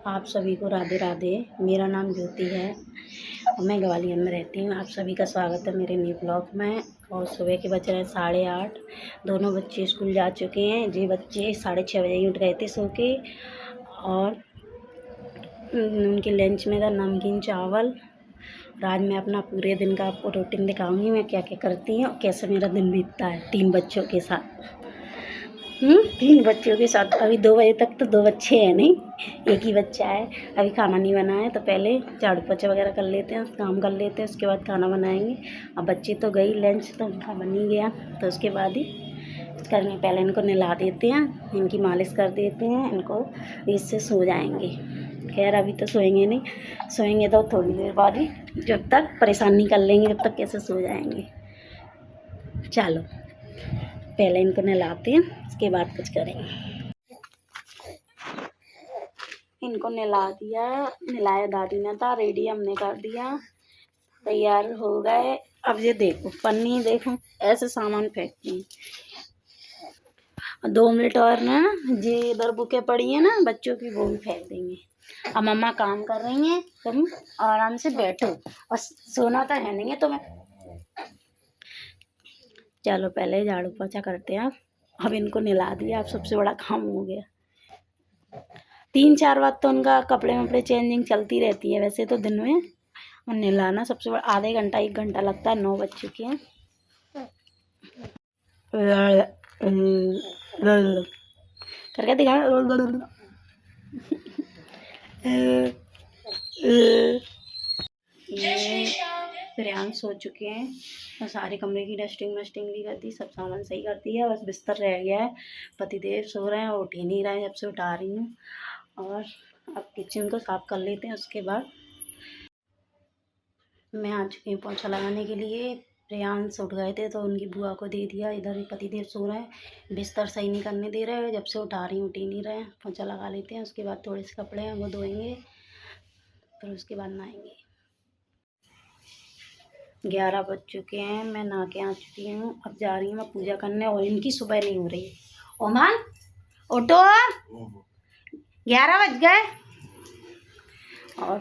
आप सभी को राधे राधे। मेरा नाम ज्योति है और मैं ग्वालियर में रहती हूँ। आप सभी का स्वागत है मेरे न्यू ब्लॉग में। और सुबह के बज रहे हैं 8:30। दोनों बच्चे स्कूल जा चुके हैं। ये बच्चे 6:30 बजे ही उठ गए थे सो के। और उनके लंच में था नमकीन चावल। और आज मैं अपना पूरे दिन का आपको रूटीन दिखाऊंगी, मैं क्या क्या करती हूँ और कैसे मेरा दिन बीतता है 3 बच्चों के साथ। 3 बच्चों के साथ। अभी 2 बजे तक तो 2 बच्चे हैं, नहीं एक ही बच्चा है। अभी खाना नहीं बना है तो पहले झाड़ू पोछा वगैरह कर लेते हैं, काम कर लेते हैं, उसके बाद खाना बनाएंगे। अब बच्चे तो गई, लंच तो उनका बन ही गया, तो उसके बाद ही करने पहले इनको नहला देते हैं, इनकी मालिश कर देते हैं, इनको इससे सो जाएंगे। खैर अभी तो सोएंगे नहीं, सोएंगे तो थोड़ी देर बाद ही, जब तक परेशान नहीं कर लेंगे जब तक कैसे सो जाएंगे। चलो पहले इनको नहलाते हैं, उसके बाद कुछ करेंगे। इनको नहला दिया, नहलाया दादी ने था, रेडी हमने कर दिया, तैयार हो गए। अब ये देखो पन्नी, देखो ऐसे सामान फेंकती हैं। 2 मिनट और ना, ये इधर बुकें पड़ी हैं ना बच्चों की, वो भी फेंक देंगे। अब मम्मा काम कर रही हैं, तुम आराम से बैठो और सोना तो है नहीं है तुम्हें। चलो पहले झाड़ू पोछा करते हैं। अब इनको नहला दिया, अब सबसे बड़ा काम हो गया। 3-4 बार तो उनका कपड़े वपड़े चेंजिंग चलती रहती है वैसे तो दिन में, और नहलाना सबसे बड़ा आधे घंटा 1 घंटा लगता है। 9 बज चुके हैं। करके दिखा। ये प्रियांश सो चुके हैं और सारे कमरे की डस्टिंग वस्टिंग भी कर दी, सब सामान सही कर दिया, बस बिस्तर रह गया है। पतिदेव सो रहे हैं, उठ ही नहीं रहे हैं जब से उठा रही हूँ। और अब किचन को साफ कर लेते हैं, उसके बाद मैं आ चुकी हूँ पोछा लगाने के लिए। प्रियांश उठ गए थे तो उनकी बुआ को दे दिया। इधर भी पतिदेव सो रहे हैं, बिस्तर सही नहीं करने दे रहे हैं, जब से उठा रही हूँ उठ ही नहीं रहे हैं। पोछा लगा लेते हैं, उसके बाद थोड़े से कपड़े हैं वो धोएंगे, फिर उसके बाद नहाएंगे। 11 बज चुके हैं, मैं नहा के आ चुकी हूँ। अब जा रही हूँ मैं पूजा करने, और इनकी सुबह नहीं हो रही है। ओमान उठो, 11 बज गए। और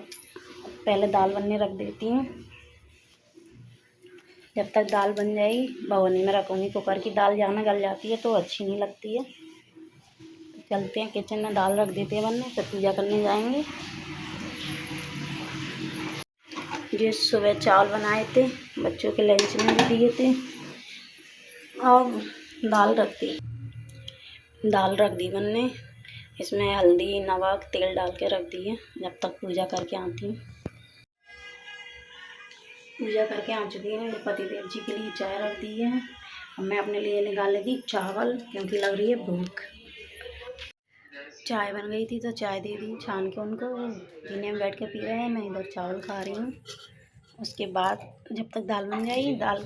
पहले दाल बनने रख देती हूँ, जब तक दाल बन जाएगी भगोनी में रखूँगी। कुकर की दाल जाना गल जाती है तो अच्छी नहीं लगती है। तो चलते हैं किचन में, दाल रख देते हैं बनने, फिर पूजा करने जाएंगे। जो सुबह चावल बनाए थे बच्चों के लंच में भी दिए थे, और दाल रख दी बनने। इसमें हल्दी नमक तेल डाल के रख दी है, जब तक पूजा करके आती हूँ। पूजा करके आ चुकी है, पतिदेव जी के लिए चाय रख दी है। अब मैं अपने लिए निकाल लेती चावल, क्योंकि लग रही है भूख। चाय बन गई थी तो चाय दे दी छान के उनको, जीने में बैठ के पी रहे हैं, मैं इधर चावल खा रही हूँ। उसके बाद जब तक दाल बन जाएगी, दाल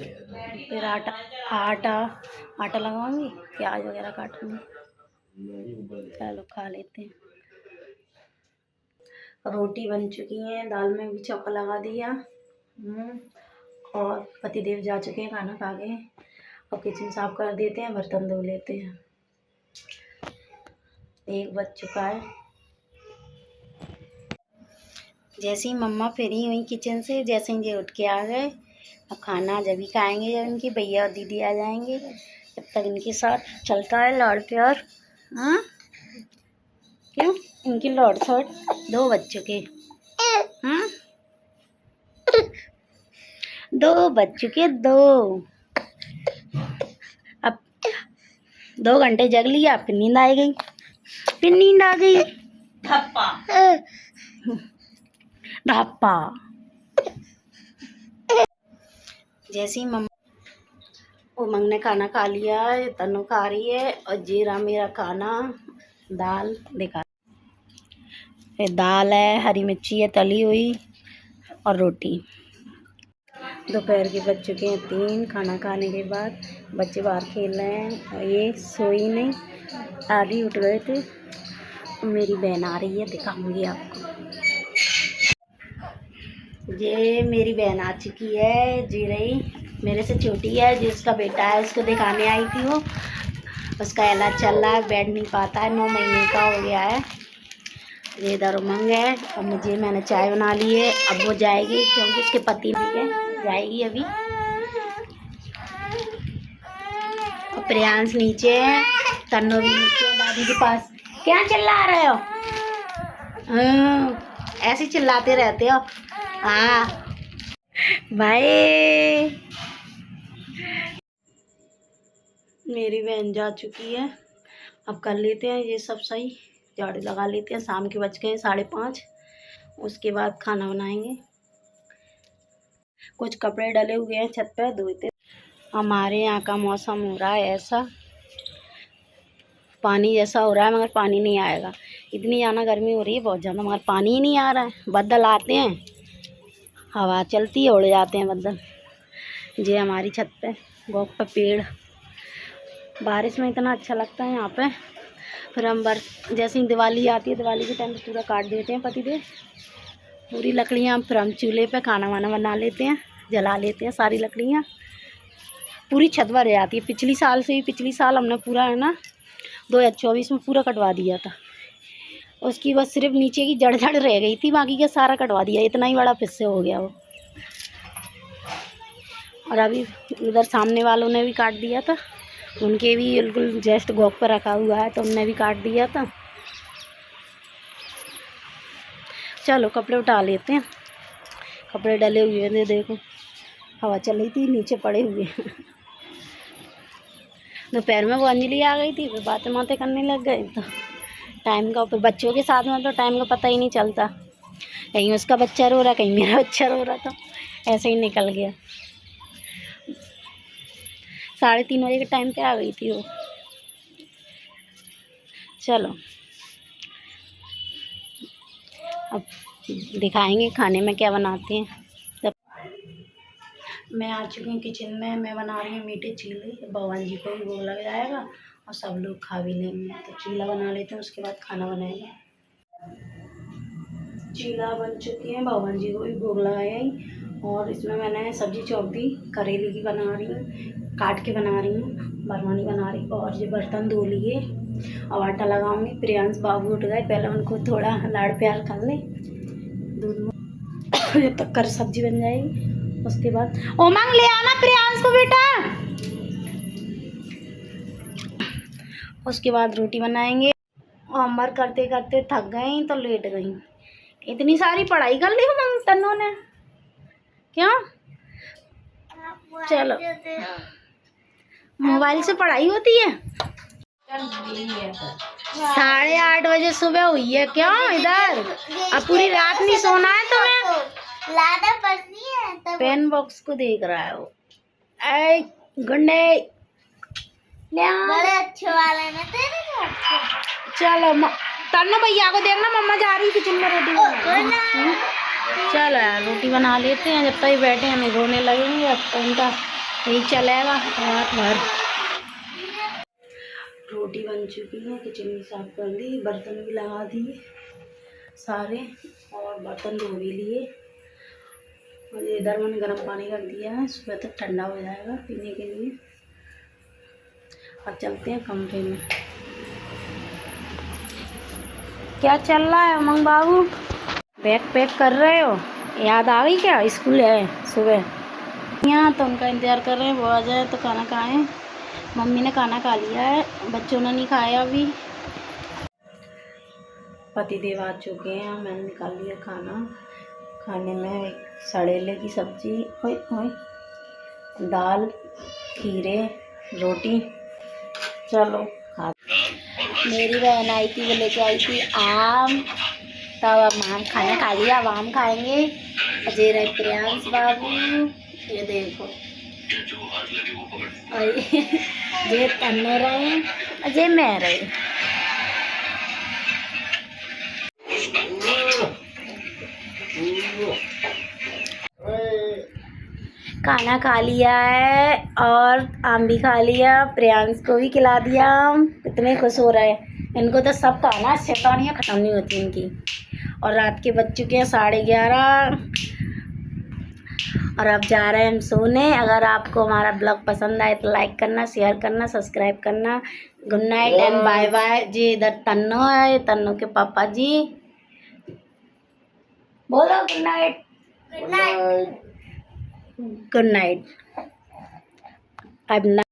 फिर आटा लगाऊंगी, प्याज वगैरह काटूंगी। चलो खा लेते हैं। रोटी बन चुकी है, दाल में भी चौका लगा दिया। और पतिदेव जा चुके हैं खाना खा के। और किचन साफ कर देते हैं, बर्तन धो लेते हैं। 1 बज चुका है। जैसे ही मम्मा फ्री हुई किचन से, जैसे ही ये उठ के आ गए। अब खाना जब ही खाएंगे जब इनकी भैया और दीदी आ जाएंगे, जब तक इनके साथ चलता है लाड़ प्यार। हाँ क्यों, इनकी लौट थोड़ 2 बज चुके। हाँ 2 बज चुके, 2। अब 2 घंटे जग लिया, फिर नींद आ गई, फिर नींद आ गई। ढप्पा। जैसे ही उमंग ने खाना खा लिया है, तनु खा रही है, और जीरा मेरा खाना दाल दिखा। दाल है, हरी मिर्ची है तली हुई, और रोटी। दोपहर के बज चुके हैं 3। खाना खाने के बाद बच्चे बाहर खेल रहे हैं, और ये सोई नहीं, आधी उठ गए थे। मेरी बहन आ रही है, दिखाऊंगी आपको। ये मेरी बहन आ चुकी है, जी रही मेरे से छोटी है, जिसका बेटा है उसको दिखाने आई थी। वो उसका इलाज चल रहा है, बैठ नहीं पाता है, 9 महीने का हो गया है। ये इधर उमंग है। अब मैंने चाय बना ली है। अब वो जाएगी क्योंकि उसके पति भी है, जाएगी अभी। और प्रियांश नीचे है, तन्नो भी नीचे है दादी के पास। क्या चिल्ला रहे हो? ऐसे चिल्लाते रहते हो। हाँ भाई, मेरी बहन जा चुकी है। अब कर लेते हैं ये सब सही, झाड़ू लगा लेते हैं। शाम के बज गए 5:30। उसके बाद खाना बनाएंगे। कुछ कपड़े डले हुए हैं छत पर, धोते। हमारे यहाँ का मौसम हो रहा है ऐसा, पानी जैसा हो रहा है मगर पानी नहीं आएगा। इतनी ज़्यादा गर्मी हो रही है, बहुत ज़्यादा, मगर पानी ही नहीं आ रहा है। बादल आते हैं, हवा चलती है, उड़ जाते हैं बादल। ये हमारी छत पे गौक पे पेड़, बारिश में इतना अच्छा लगता है यहाँ पे। फिर हम जैसे ही दिवाली आती है, दिवाली के टाइम पे पूरा काट देते हैं पतिदेव, पूरी लकड़ियाँ। फिर हम चूल्हे पे खाना वाना बना लेते हैं, जला लेते हैं सारी लकड़ियाँ। पूरी छत भर जाती है। पिछली साल हमने पूरा है ना 2024 में पूरा कटवा दिया था। उसकी बस सिर्फ नीचे की जड़ रह गई थी, बाकी का सारा कटवा दिया। इतना ही बड़ा पिस्से हो गया वो। और अभी उधर सामने वालों ने भी काट दिया था, उनके भी बिल्कुल जस्ट गौक पर रखा हुआ है, तो उनने भी काट दिया था। चलो कपड़े उठा लेते हैं। कपड़े डले हुए हैं, देखो हवा चल रही थी, नीचे पड़े हुए हैं। दोपहर में वो अंजलि आ गई थी, फिर बातें करने लग गए। तो टाइम का, फिर बच्चों के साथ में तो टाइम का पता ही नहीं चलता। कहीं उसका बच्चा रो रहा, कहीं मेरा बच्चा रो रहा, था ऐसे ही निकल गया। 3:30 बजे के टाइम पे आ गई थी वो। चलो अब दिखाएंगे खाने में क्या बनाते हैं। तब मैं आ चुकी हूँ किचन में। मैं बना रही हूँ मीठे चीले। भगवान जी को भी भोग लग जाएगा और सब लोग खा भी लेंगे। तो चीला बना लेते हैं, उसके बाद खाना बनाएंगे। चीला बन चुकी है, भगवान जी को भी भोग लगाया ही। और इसमें मैंने सब्जी चौक दी, करेले की बना रही हूँ, काट के बना रही हूँ, बरमानी बना रही। और ये बर्तन धो लिए और आटा लगाऊंगी। प्रियांश बाबू उठ गए, पहले उनको थोड़ा लाड़ प्यार कर ले, दूध में जब तक कर सब्जी बन जाएगी। उसके बाद उमंग ले आना प्रियांश को बेटा। उसके बाद रोटी बनाएंगे। होमवर्क करते करते थक गई तो लेट गई। इतनी सारी पढ़ाई कर ली उमंग तन्नों ने, क्यों? चलो मोबाइल से पढ़ाई होती है। 8:30 बजे सुबह हुई है, क्यों इधर? अब पूरी रात नहीं सोना है तुम्हें? पेन बॉक्स को देख रहा है वो। ऐ गुंडे बड़े अच्छे वाले में तेरे। चलो तन्नो भैया को देखना, मम्मा जा रही किचन में रोटी बनाने। चलो यार रोटी बना लेते हैं, जब तक बैठे हैं नहीं रोने लगेंगे। अब तो उनका यही चलेगा रात भर। रोटी बन चुकी है, किचन भी साफ कर दी, बर्तन भी लगा दिए सारे, और बर्तन धो भी लिए। और इधर मैंने गर्म पानी रख दिया है, सुबह तक ठंडा हो जाएगा पीने के लिए। अब चलते हैं कमरे में। क्या चल रहा है उमंग बाबू? बैग पैक कर रहे हो? याद आ गई क्या? स्कूल है सुबह यहाँ, तो उनका इंतज़ार कर रहे हैं, वो आ जाए तो खाना खाएं। मम्मी ने खाना खा लिया है, बच्चों ने नहीं खाया अभी। पतिदेव आ चुके हैं, मैंने निकाल लिया खाना। खाने में एक सड़ेले की सब्जी, दाल, खीरे, रोटी। चलो खा। मेरी बहन आई थी, वो लेके आई थी आम, तब अब आम खाना खा लिया। अब आम खाएंगे। अजय रहे प्रियांश बाबू, ये देखो, और ये तन्नो रहे, अजय मैं रहे। खाना खा लिया है और आम भी खा लिया, प्रियांश को भी खिला दिया। कितने खुश हो रहे हैं, इनको तो सब खाना, शैतानियाँ ख़त्म नहीं होती इनकी। और रात के बज चुके हैं 11:30 और अब जा रहे हैं हम सोने। अगर आपको हमारा ब्लॉग पसंद आए तो लाइक करना, शेयर करना, सब्सक्राइब करना। Good night and bye bye. जी इधर तन्नो है, तन्नो के पापा जी। बोलो good night. Good night. Good night. अब